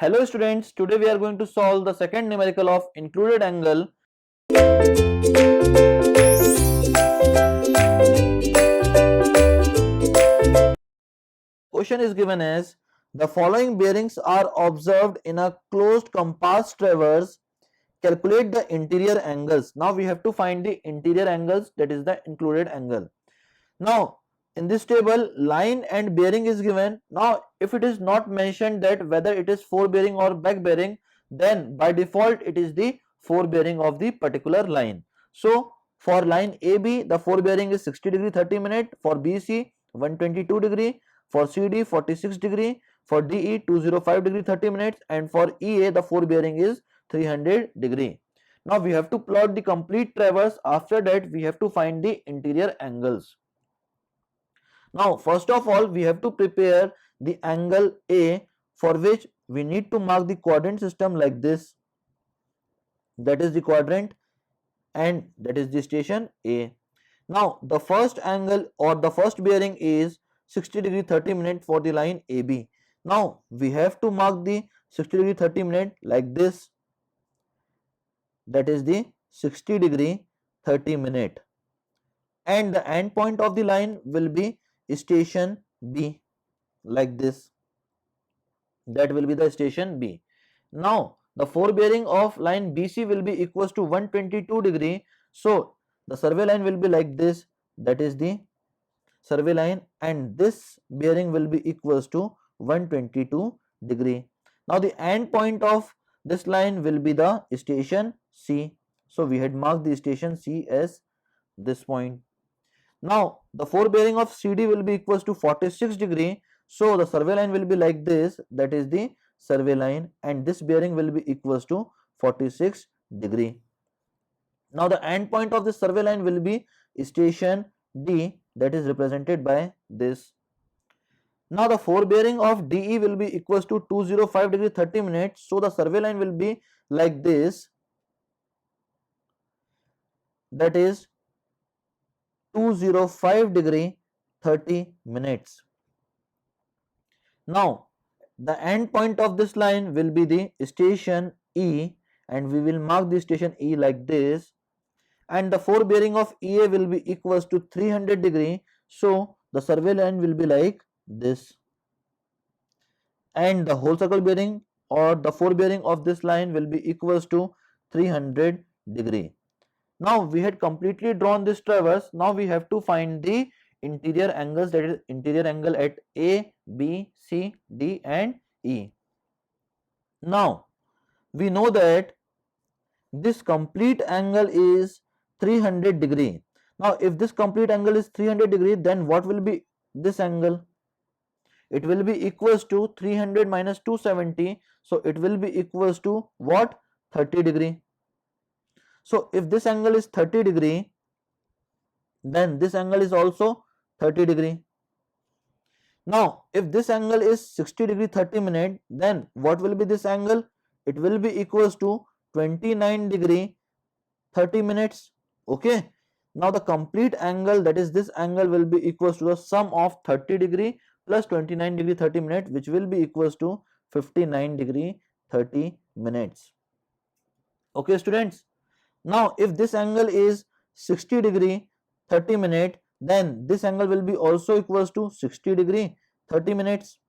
Hello students, today we are going to solve the second numerical of included angle. Question is given as the following bearings are observed in a closed compass traverse. Calculate the interior angles. Now we have to find the interior angles, that is the included angle. Now in this table line and bearing is given. Now if it is not mentioned that whether it is fore bearing or back bearing, then by default it is the fore bearing of the particular line. So for line AB the fore bearing is 60 degree 30 minute, for BC 122 degree, for CD 46 degree, for DE 205 degree 30 minutes, and for EA the fore bearing is 300 degree. Now we have to plot the complete traverse. After that we have to find the interior angles. Now first of all we have to prepare the angle A, for which we need to mark the quadrant system like this. That is the quadrant and that is the station A. Now the first angle or the first bearing is 60 degree 30 minute for the line AB. Now we have to mark the 60 degree 30 minute like this. That is the 60 degree 30 minute. And the end point of the line will be station B like this. That will be the station B. Now the fore bearing of line BC will be equals to 122 degree. So the survey line will be like this. That is the survey line, and this bearing will be equals to 122 degree. Now the end point of this line will be the station C. So we had marked the station C as this point. Now the fore bearing of CD will be equals to 46 degree. So the survey line will be like this. That is the survey line, and this bearing will be equals to 46 degree. Now the end point of the survey line will be station D, that is represented by this. Now the fore bearing of DE will be equals to 205 degree 30 minutes. So the survey line will be like this. That is 205 degree 30 minutes. Now the end point of this line will be the station E, and we will mark the station E like this, and the fore bearing of EA will be equals to 300 degree. So the survey line will be like this, and the whole circle bearing or the fore bearing of this line will be equals to 300 degree. Now we had completely drawn this traverse. Now we have to find the interior angles, that is interior angle at A, B, C, D and E. Now we know that this complete angle is 300 degree. Now if this complete angle is 300 degree, then what will be this angle? It will be equals to 300 minus 270. So it will be equals to what? 30 degree. So if this angle is 30 degree, then this angle is also 30 degree. Now if this angle is 60 degree 30 minute, then what will be this angle? It will be equals to 29 degree 30 minutes. Okay. Now the complete angle, that is this angle, will be equals to the sum of 30 degree plus 29 degree 30 minutes, which will be equals to 59 degree 30 minutes. Okay students. Now if this angle is 60 degree 30 minute, then this angle will be also equals to 60 degree 30 minutes.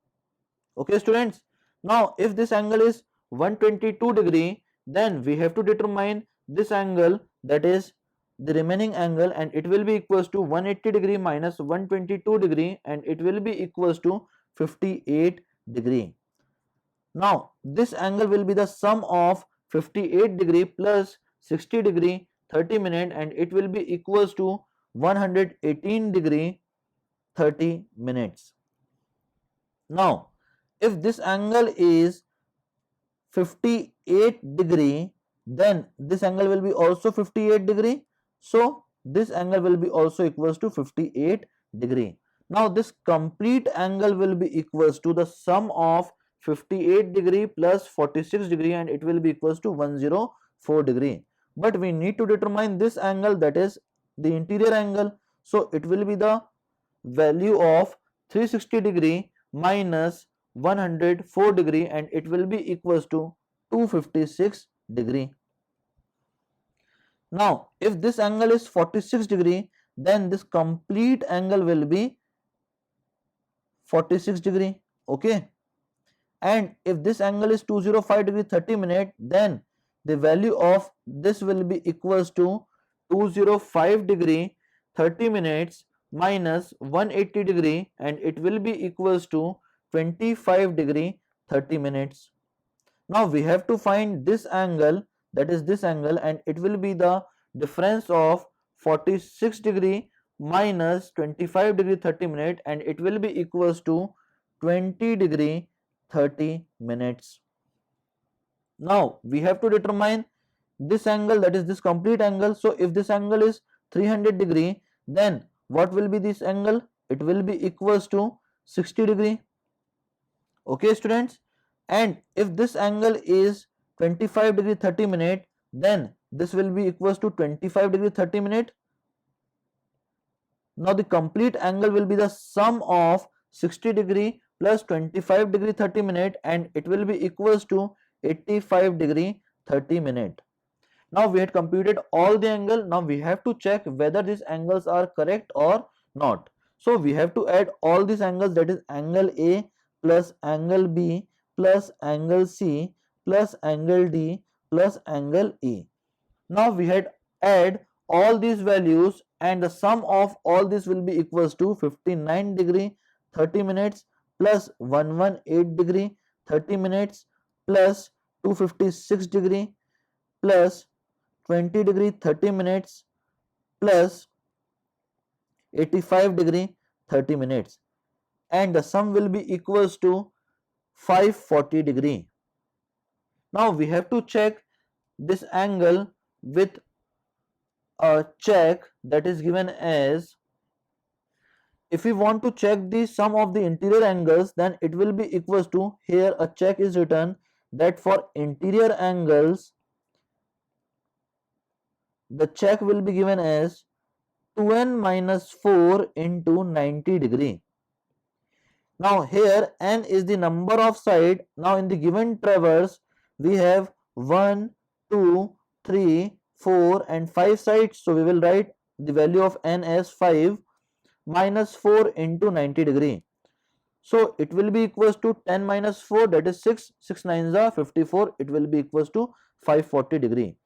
Okay students. Now if this angle is 122 degree, then we have to determine this angle, that is the remaining angle, and it will be equals to 180 degree minus 122 degree, and it will be equals to 58 degree. Now this angle will be the sum of 58 degree plus 60 degree 30 minute, and it will be equals to 118 degree 30 minutes. Now if this angle is 58 degree, then this angle will be also 58 degree. So this angle will be also equals to 58 degree. Now this complete angle will be equals to the sum of 58 degree plus 46 degree, and it will be equals to 104 degree. But we need to determine this angle, that is the interior angle. So it will be the value of 360 degree minus 104 degree and it will be equals to 256 degree. Now if this angle is 46 degree, then this complete angle will be 46 degree. Okay, and if this angle is 205 degree 30 minute, then the value of this will be equals to 205 degree 30 minutes minus 180 degree and it will be equals to 25 degree 30 minutes. Now we have to find this angle, that is this angle, and it will be the difference of 46 degree minus 25 degree 30 minute and it will be equals to 20 degree 30 minutes. Now we have to determine this angle, that is this complete angle. So if this angle is 300 degree, then what will be this angle? It will be equals to 60 degree. Okay students, and if this angle is 25 degree 30 minute, then this will be equals to 25 degree 30 minute. Now the complete angle will be the sum of 60 degree plus 25 degree 30 minute and it will be equals to 85 degree 30 minute. Now we had computed all the angle. Now we have to check whether these angles are correct or not. So we have to add all these angles, that is angle A plus angle B plus angle C plus angle D plus angle E. Now we had add all these values and the sum of all this will be equals to 59 degree 30 minutes plus 118 degree 30 minutes plus 256 degree plus 20 degree 30 minutes plus 85 degree 30 minutes and the sum will be equals to 540 degree. Now we have to check this angle with a check that is given as, if we want to check the sum of the interior angles, then it will be equals to, here a check is written that for interior angles the check will be given as 2n minus 4 into 90 degree. Now here n is the number of side. Now in the given traverse we have 1, 2, 3, 4 and 5 sides. So we will write the value of n as 5 minus 4 into 90 degree. So it will be equals to 10 minus 4, that is 6, 6 9s are 54, it will be equals to 540 degree.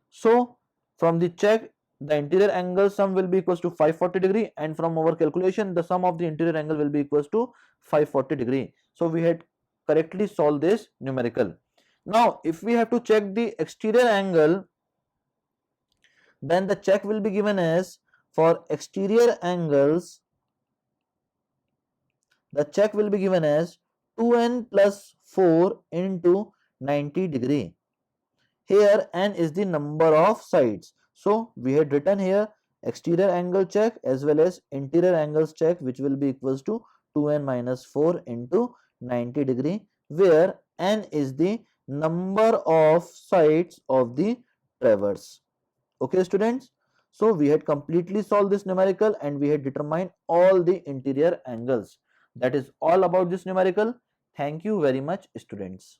So from the check the interior angle sum will be equals to 540 degree and from our calculation the sum of the interior angle will be equals to 540 degree. So we had correctly solved this numerical. Now if we have to check the exterior angle, then the check will be given as, for exterior angles the check will be given as 2n plus 4 into 90 degree. Here n is the number of sides. So we had written here exterior angle check as well as interior angles check, which will be equals to 2n minus 4 into 90 degree, where n is the number of sides of the traverse. Okay students, so we had completely solved this numerical and we had determined all the interior angles. That is all about this numerical. Thank you very much students.